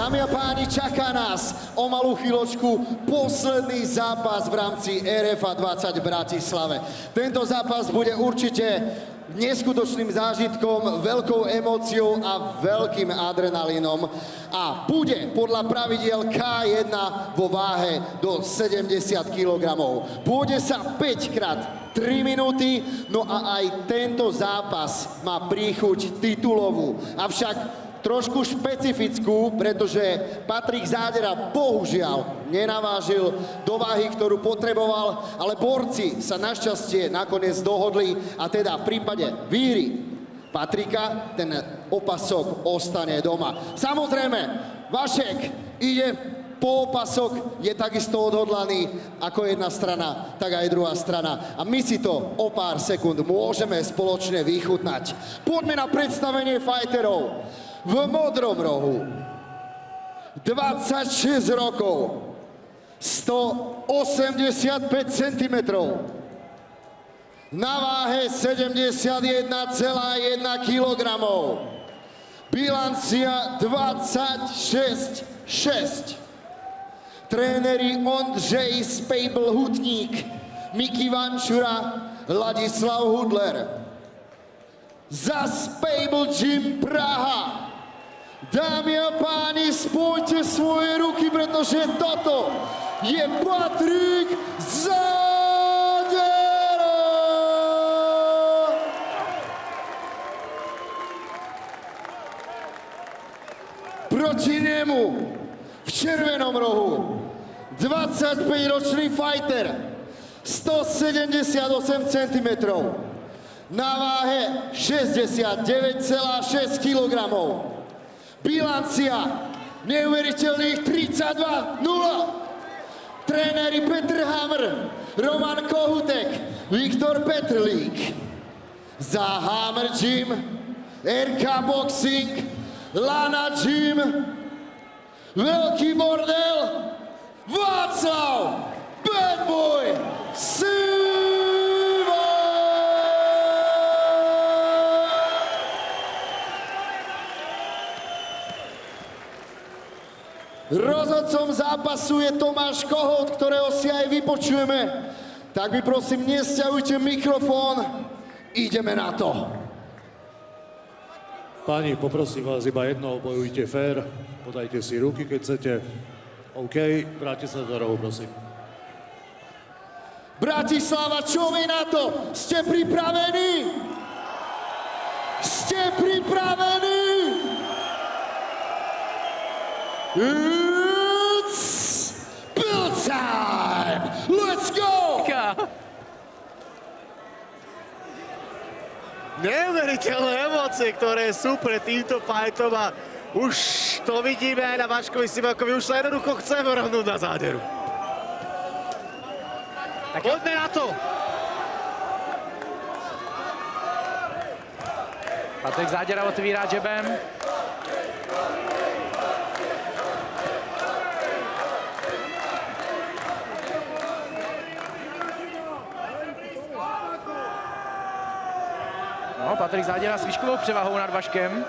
Dámy a páni, čaká nás o malú chvíľočku posledný zápas v rámci RFA 20 v Bratislave. Tento zápas bude určite neskutočným zážitkom, veľkou emóciou a veľkým adrenalínom a bude podľa pravidiel K1 vo váhe do 70 kg. Pôjde sa 5 krát 3 minúty, no a aj tento zápas má príchuť titulovú. Avšak trošku špecifickú, pretože Patrik Zádera bohužiaľ nenavážil do váhy, ktorú potreboval, ale borci sa našťastie nakoniec dohodli a teda v prípade výhry Patrika ten opasok ostane doma. Samozrejme, Vašek ide po opasok, je takisto odhodlaný ako jedna strana, tak aj druhá strana. A my si to o pár sekúnd môžeme spoločne vychutnať. Poďme na predstavenie fighterov. V modrom rohu 26 rokov, 185 cm, na váhe 71,1 kg, bilancia 26,6. Tréneri Ondřej Spejbl-Hutník, Miki Vančura, Ladislav Hudler. Za Spejbl Gym Praha. Dámy a páni, spojte svoje ruky, pretože toto je Patrik Zádera! Proti nemu v červenom rohu 25-ročný fighter, 178 cm, na váhe 69,6 kg. Bilancia neuveriteľných 32,0. Tréneri Petr Hamr, Roman Kohutek, Viktor Petrlík. Za Hamr Gym, RK Boxing, Lana Gym, Veľký bordel, Václav Bad Boy Sivo! Rozhodcom zápasu je Tomáš Kohout, ktorého si aj vypočujeme. Tak mi prosím, nesťahujte mikrofón. Ideme na to. Páni, poprosím vás iba jedno, bojujte fér, podajte si ruky, keď chcete. OK, vráťte sa do rohu, prosím. Bratislava, čo vy na to? Ste pripravení? Ste pripravení? It's build time! Let's go! Neuveriteľné emócie, ktoré sú pred týmto fightom a už to vidíme aj na Vaškovi Sivakovi, už sa jednoducho chceme rovnúť na Záderu. Tak poďme na to! Patrik Zádera otvírá džebem. No, Patrik Zádera s výškovou převahou nad Vaškem.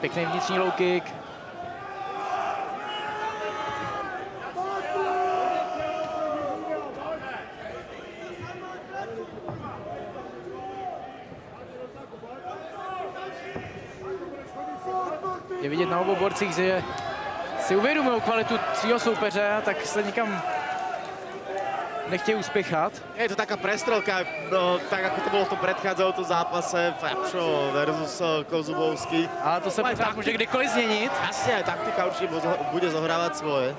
Pěkný vnitřní low kick. Je vidět na obou borcích, že si uvědomují kvalitu svého soupeře, tak se nikam nechtějí uspěchat. Je to taká prestrelka, no, tak ako to bolo v tom predchádzajúcom zápase, Fabšo versus Kozubovský. Ale to se pořád může kdykoliv změnit. Jasne, aj taktika určite bude zohrávať svoje.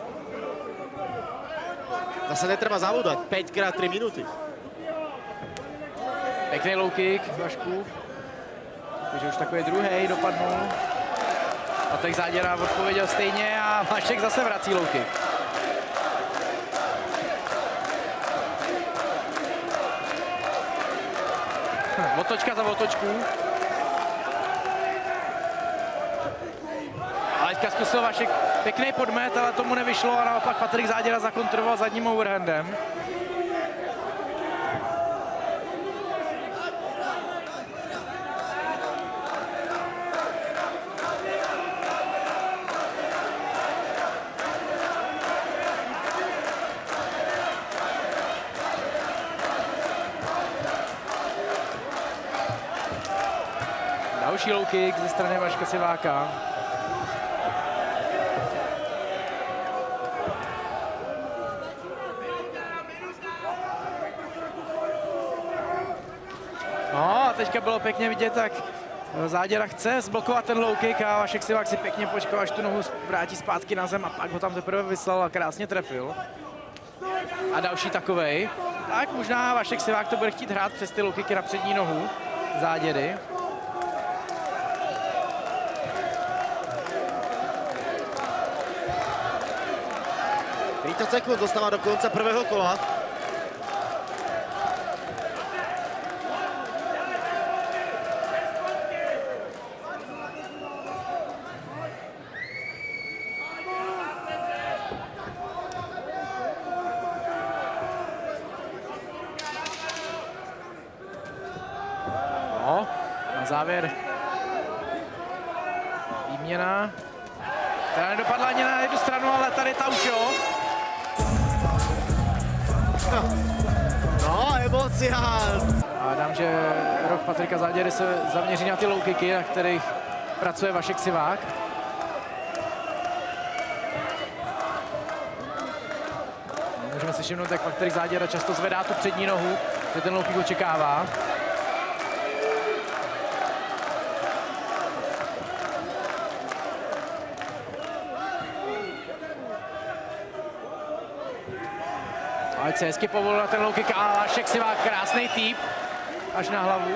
Zase netreba zabúdať, 5 krát 3 minúty. Pěkný low kick z Vašku. Takže už takový druhý dopadnul. Patrik Zádera odpověděl stejně a Vašek zase vrací low kick. Otočka za otočku. Ale teďka zkusil Vašek pěkný podmet, ale tomu nevyšlo a naopak Patrik Zádera zakontroval zadním overhandem. Další low kick ze strany Vaška Siváka. No a teďka bylo pěkně vidět, tak Záděra chce zblokovat ten low kick a Vašek Sivák si pěkně počkal, až tu nohu vrátí zpátky na zem a pak ho tam teprve vyslal a krásně trefil. A další takovej. Tak možná Vašek Sivák to bude chtít hrát přes ty low kicky na přední nohu Záděry. Sekund dostáva do konca prvého kola. No, na závěr výměna, která nedopadla ani na jednu stranu, ale tady ta už jo. No, emocia. A dám, že roh Patrika Záděry se zaměří na ty low kicky, na kterých pracuje Vašek Sivák. Můžeme si všimnout, jak Patrik Záděra často zvedá tu přední nohu, že ten low kick očekává. Ať se hezky povolil na ten low kick a Vašek Sivák krásný týp až na hlavu.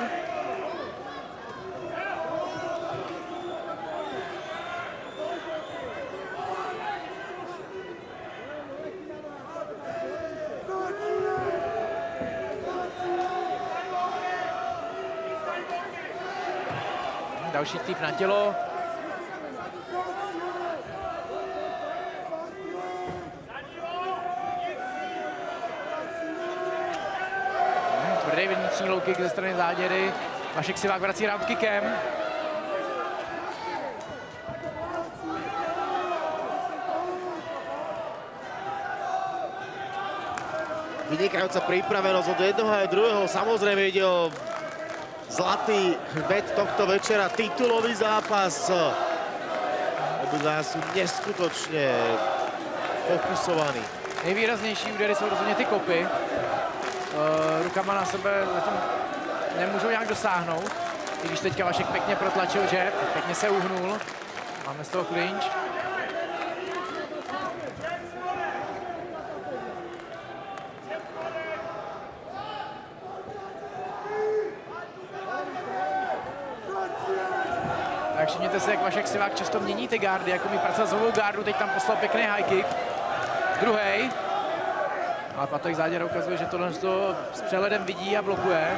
Další týp na tělo. Tvrdý vnitřní low kick ze strany Záděry. Vašek Sivák vrací round kickem. Vynikajúca pripravenosť od jednoho aj druhého. Samozrejme ide o zlatý bet tohto večera, titulový zápas. Obidvaja sú neskutočne fokusovaní. Nejvýraznější údery jsou rozhodně ty kopy. Rukama na sebe zatím nemůžou nějak dosáhnout. I když teďka Vašek pěkně protlačil jab, pěkně se uhnul. Máme z toho clinch. Tak všimněte si, jak Vašek Sivák často mění ty gardy, jako mi pracoval zovou gardu, teď tam poslal pěkný high kick. Druhej. Ale Patrik Záděra ukazuje, že tohle s přehledem vidí a blokuje.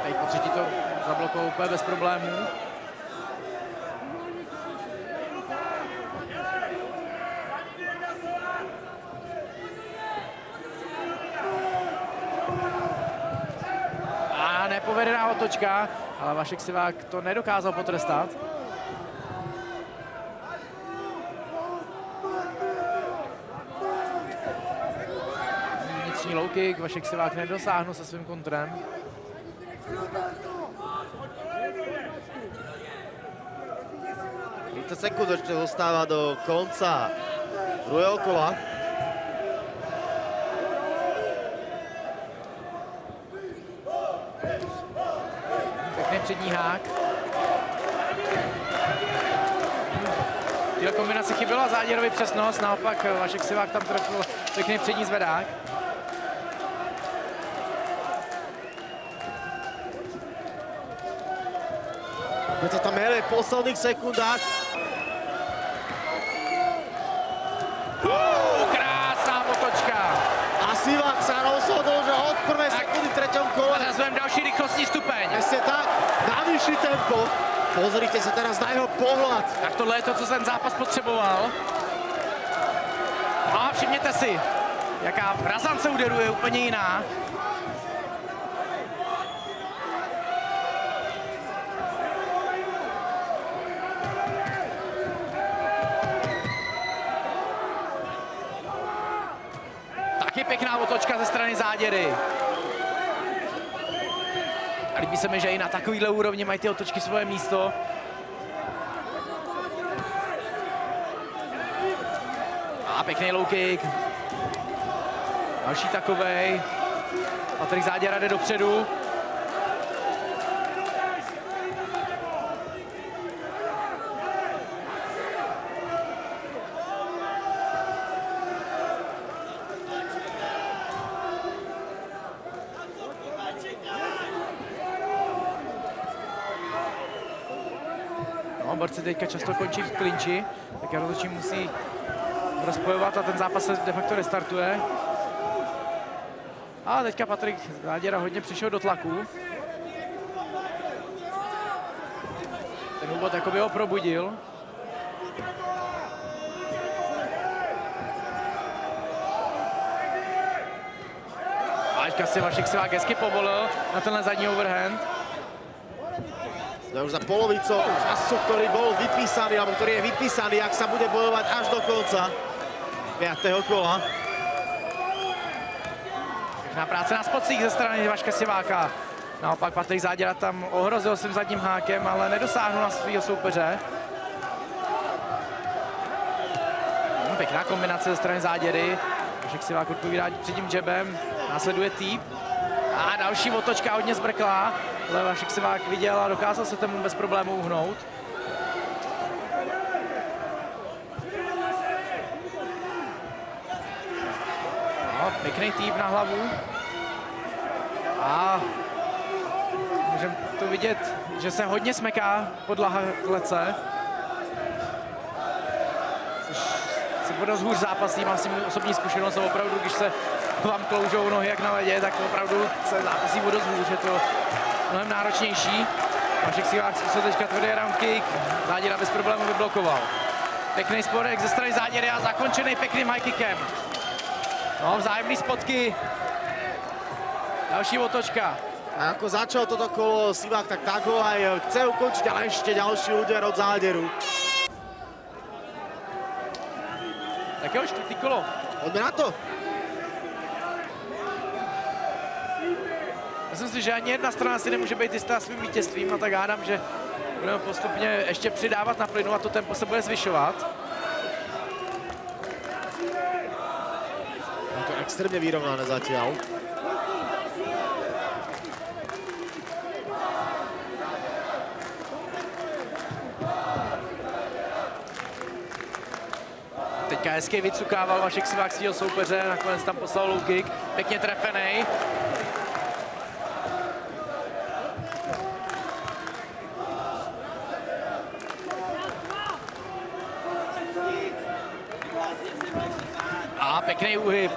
Teď po třetí to zablokoval úplně bez problémů. A nepovedená otočka, ale Vašek Sivák to nedokázal potrestat. Low kick, Vašek Sivák nedosáhnul se svým kontrem. To sekund ešte zostáva do konca druhého kola. Pěkný přední hák. Tyhle kombinace chyběla Záděrovi přesnost, naopak Vašek Sivák tam trefil pěkný přední zvedák. Je to tam hele v posledných sekundách. Krásná otočka. A Sivák sa rozhodol, že od prvej sekundy v treťom kole. Nazvem další rychlostní stupeň. Presne tak, navýši tempo. Pozrite sa teraz na jeho pohľad. Tak tohle je to, co ten zápas potřeboval. No a všimněte si, jaká razance úderu je úplně jiná. Taky pěkná otočka ze strany Záděry. líbí se mi, že i na takovýhle úrovni mají ty otočky svoje místo. A pěkný low kick. Další takovej. Patrik Záděra jde dopředu. No, borci teďka často končí v klinči, tak rozhodčí musí rozpojovat a ten zápas se de facto restartuje. A teďka Patrik Záděra hodně přišel do tlaku. Ten úvod jakoby ho probudil. A teďka si Vašek Sivák hezky povolil na tenhle zadní overhand. Sme už za polovicou času, ktorý bol vypísaný, alebo ktorý je vypísaný, ak sa bude bojovať až do konca 5. kola. Pěkná práce na spocích ze strany Vaška Siváka. Naopak Patrik Záděra tam ohrozil svým zadním hákem, ale nedosáhnul na svého soupeře. Pěkná kombinace ze strany Záděry. Vašek Sivák odpovídá předním jabem. Následuje týp. A další otočka hodně zbrklá. Ale Vašek Sivák viděl a dokázal se tomu bez problémů uhnout. No, pěkný týp na hlavu. A můžeme to vidět, že se hodně smeká podlaha klece. Což se bude hůř zápasí, mám si osobní zkušenost a opravdu, když se vám kloužou nohy jak na ledě, tak opravdu se zápasí bude hůř, je to mnohem náročnější. Vašek Sivák zkusil teďka tvrdý round kick, Záděra bez problémů vyblokoval. Pěkný spodek ze strany Záděry a zakončený pěkným high kickem. No, vzájemný spotky. Další otočka. A ako začal toto kolo Sivák, tak ho aj chce ukončiť, ale ešte ďalší úder od Záděru. Tak jo, čtvrtý kolo. Poďme na to. Myslím si, že ani jedna strana si nemůže být jistá svým vítězstvím, a tak hádám, že budeme postupně ještě přidávat na plynu a to tempo se bude zvyšovat. Je to extrémne vyrovnané zatiaľ. Teďka hezky vycukával Vašek Sivák svýho soupeře, nakonec tam poslal low kick, pěkně trefenej. A pěkný úhyb.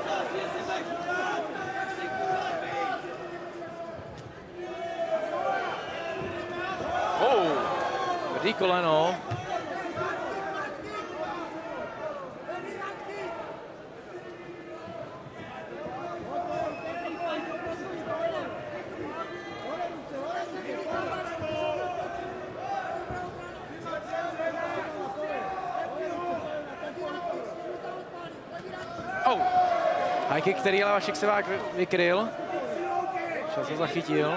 Tvrdý koleno. High kick, který ale Vašek Sivák vykryl. Čas ho zachytil.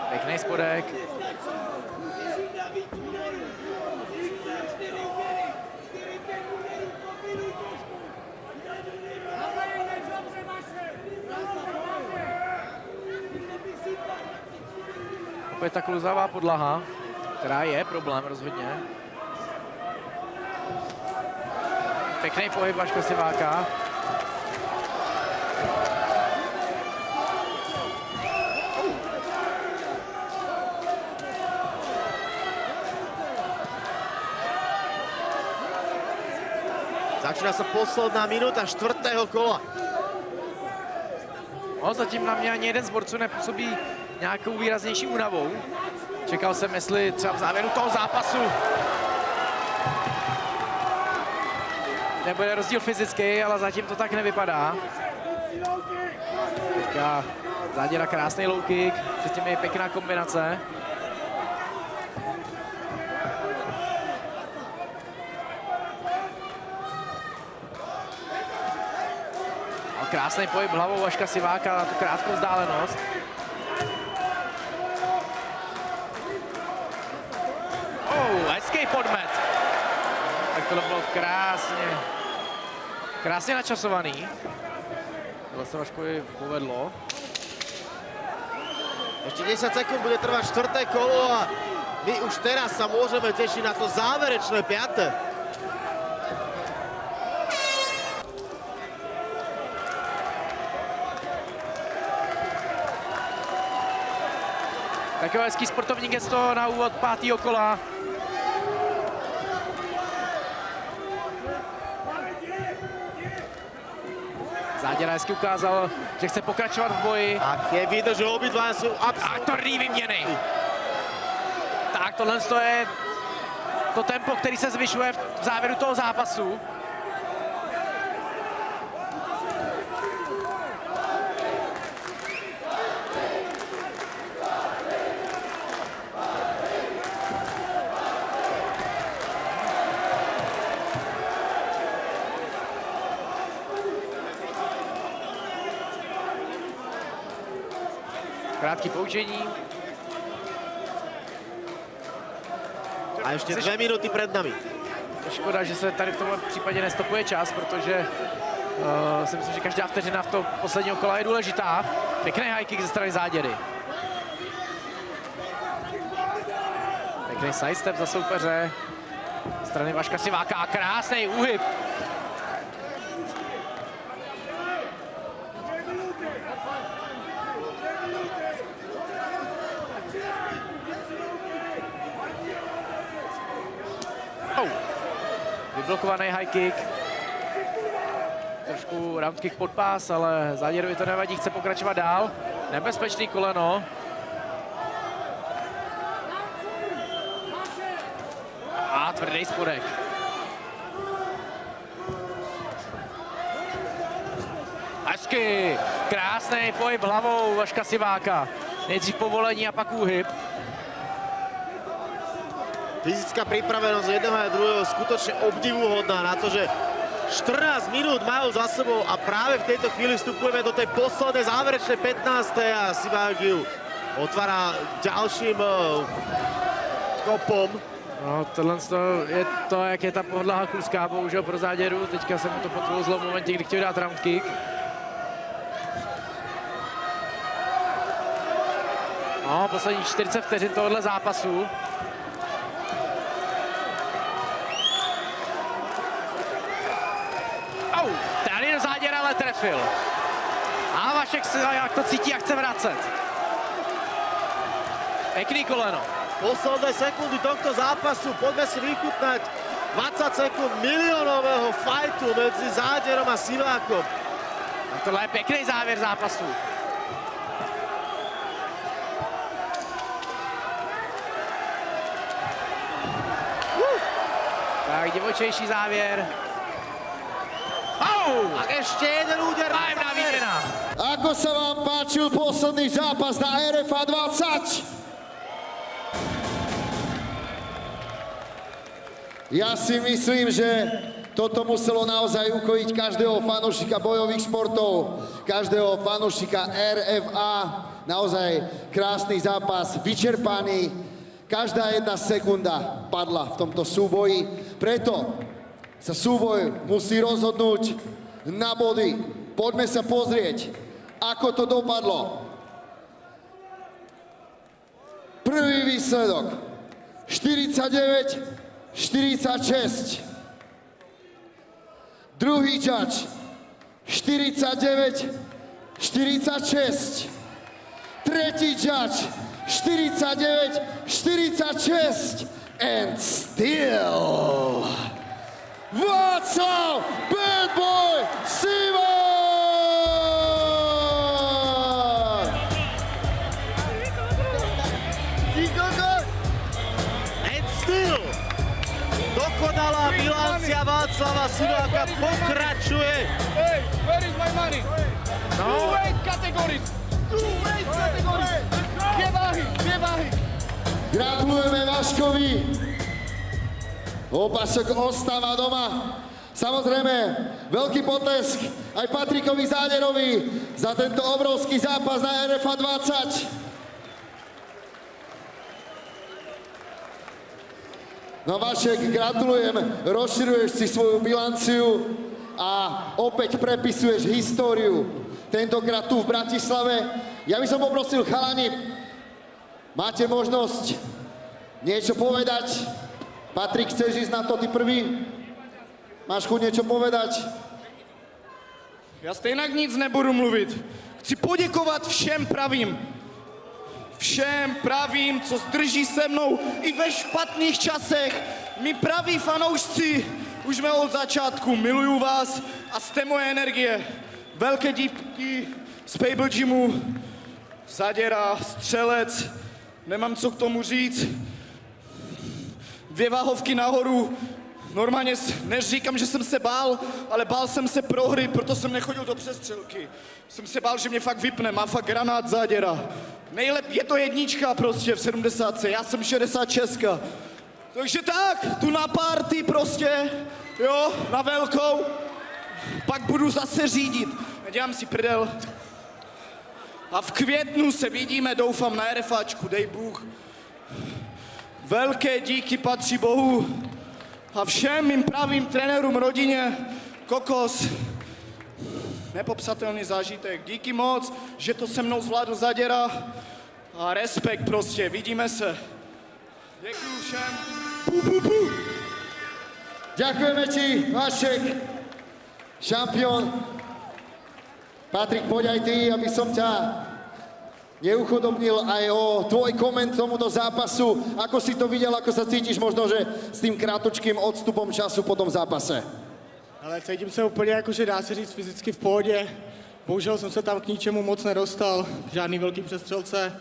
Pěkný spodek. Opět ta kluzavá podlaha, která je problém rozhodně. Pěkný pohyb Vaška Siváka. Začína sa posledná minúta 4. kola. No, zatím na mě ani jeden z borců nepůsobí nějakou výraznější únavou. Čekal jsem, jestli třeba v závěru toho zápasu nebude rozdíl fyzický, ale zatím to tak nevypadá. Teďka Záděra krásný low kick, předtím je pěkná kombinace. Krásný pohyb hlavou Vaška Siváka na tu krátkou vzdálenost. podmet. Tak tohle bylo krásně načasovaný. Tohle se Vaškovi povedlo. Ešte 10 sekúnd bude trvať 4. kolo a my už teraz sa môžeme tešiť na to záverečné 5. Takové hezký sportovní gesto na úvod 5. kola. Záděra hezky ukázal, že chce pokračovat v boji. A je vidět, že obidva sú A absolútne... tvrdý vyměny. Tak tohle je to tempo, který se zvyšuje v závěru toho zápasu. Krátký poučení. A ešte 2 minúty pred nami. Škoda, že se tady v tomhle případě nestopuje čas, protože si myslím, že každá vteřina v toho posledního kola je důležitá. Pěkný high kick ze strany Záděry. Pěkný sidestep za soupeře. Ze strany Vaška Siváka. Krásný úhyb. Vyblokovaný high kick. Trošku round kick pod pás, ale Záděrovi to nevadí, chce pokračovat dál. Nebezpečný koleno. A tvrdý spodek. Hezky. Krásný pohyb hlavou Vaška Siváka. Nejdřív povolení a pak úhyb. Fyzická pripravenosť jedného a druhého skutočne obdivuhodná na to, že 14 minút majú za sebou a práve v tejto chvíli vstupujeme do tej poslednej záverečnej 15. a Sivák ju otvára ďalším kopom. No, tohle je to, jak je ta podlaha kluská, bohužel pro Záděru. Teďka se mu to podklouzlo v momentě, kdy chtěl dát round kick. No, poslední 40 vteřin tohohle zápasu. Tady Záděra ale trefil. A Vašek se jak to cítí a chce vracet. Pekný koleno. Posledné sekundy tohto zápasu, poďme si vychutnať 20 sekúnd miliónového fajtu medzi Záděrom a Sivákom. A tohle je pěkný závěr zápasu. Tak divočejší závěr. A ešte jeden úder na Vzájemná záver. výměna. Ako sa vám páčil posledný zápas na RFA 20? Ja si myslím, že toto muselo naozaj ukojiť každého fanúšika bojových športov, každého fanúšika RFA. Naozaj krásny zápas, vyčerpaný. Každá jedna sekunda padla v tomto súboji. Preto sa súboj musí rozhodnúť na body. Poďme sa pozrieť, ako to dopadlo. Prvý výsledok 49-46. Druhý judge 49-46. Tretí judge 49-46. And still Václav Bad Boy Sivák! And still dokonalá bilancia Václava Siváka pokračuje. Hey, where is my money? No. Two weight categories. Dvě váhy. Gratulujeme Vaškovi. Opasok ostáva doma. Samozrejme, veľký potlesk aj Patrikovi Záderovi za tento obrovský zápas na RFA 20. No Vašek, gratulujem, rozširuješ si svoju bilanciu a opäť prepisuješ históriu. Tentokrát tu v Bratislave. Ja by som poprosil chalani, máte možnosť niečo povedať? Patrik, chceš ísť na to ty prvý? Máš chuť niečo povedať? Já stejnak nic nebudu mluvit. Chci poděkovat všem pravým, co zdrží se mnou i ve špatných časech. My praví fanoušci, už jsme od začátku, miluju vás a jste moje energie. Velké díky z Pable Gymu, Zaděra, Střelec, nemám co k tomu říct. 2 váhovky nahoru. Normálně neříkám, že jsem se bál, ale bál jsem se prohry, proto jsem nechodil do přestřelky. Jsem se bál, že mě fakt vypne, má fakt granát Záděra. Je to jednička prostě v 70, já jsem 66. Takže tak, tu na party prostě, jo, na velkou. Pak budu zase řídit, nedělám si prdel. A v květnu se vidíme, doufám, na RFAčku, dej Bůh. Velké díky patří Bohu. A všem mým pravým trenérům, rodině, Kokos, nepopsatelný zážitek. Díky moc, že to se mnou zvládl Zaděra a respekt prostě, vidíme se. Děkuju všem. Ďakujeme ti, Vašek, šampión. Patrik, poď aj ty, aby som ťa neuchudobnil aj o tvoj koment tomuto zápasu. Ako si to videl, ako sa cítiš možno, že s tým krátočkým odstupom času po tom zápase? Ale cítím se úplně jako, že dá se říct fyzicky v pohodě. Bohužel jsem se tam k ničemu moc nedostal, žádný velký přestřelce.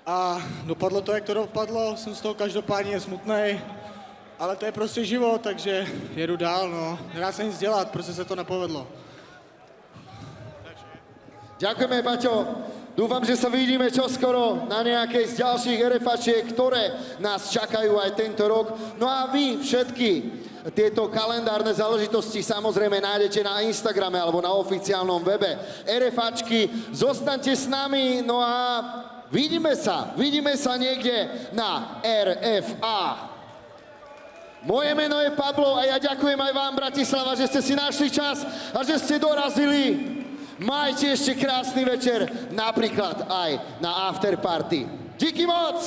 A dopadlo to, jak to dopadlo, jsem z toho každopádně smutnej. Ale to je prostě život, takže jedu dál, no. Nedá se nic dělat, prostě se to nepovedlo. Ďakujeme, Paťo. Dúfam, že sa vidíme čoskoro na nejakej z ďalších RFAčiek, ktoré nás čakajú aj tento rok. No a vy všetky tieto kalendárne záležitosti samozrejme nájdete na Instagrame alebo na oficiálnom webe RFAčky. Zostaňte s nami, no a vidíme sa niekde na RFA. Moje meno je Pablo a ja ďakujem aj vám, Bratislava, že ste si našli čas a že ste dorazili. Majte ešte krásny večer, napríklad aj na afterparty. Díky moc!